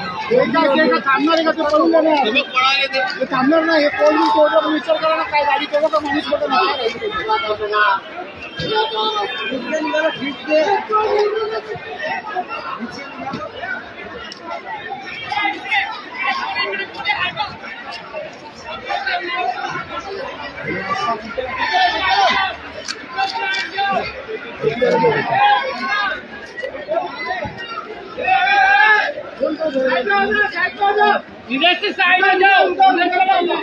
थांबणार का ते पळून जाणार थांबणार नाही हे कोण तोडलं विचार करा ना काय गाडी तेवढं का माणूस बघा इधर से साइड में जाओ, उधर चलो,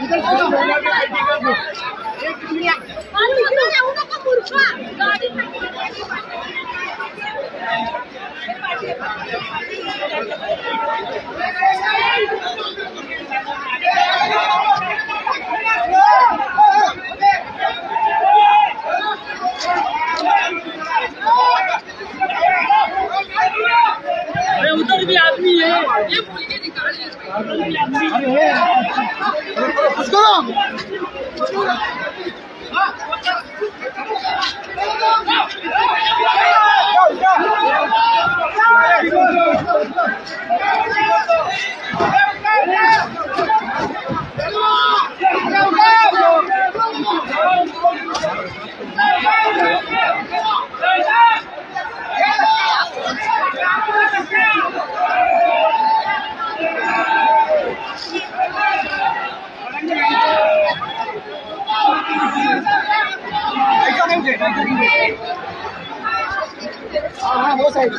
इधर चलो उधर भी आदमी है, ये पुलिस निकाल हाँ वो साइड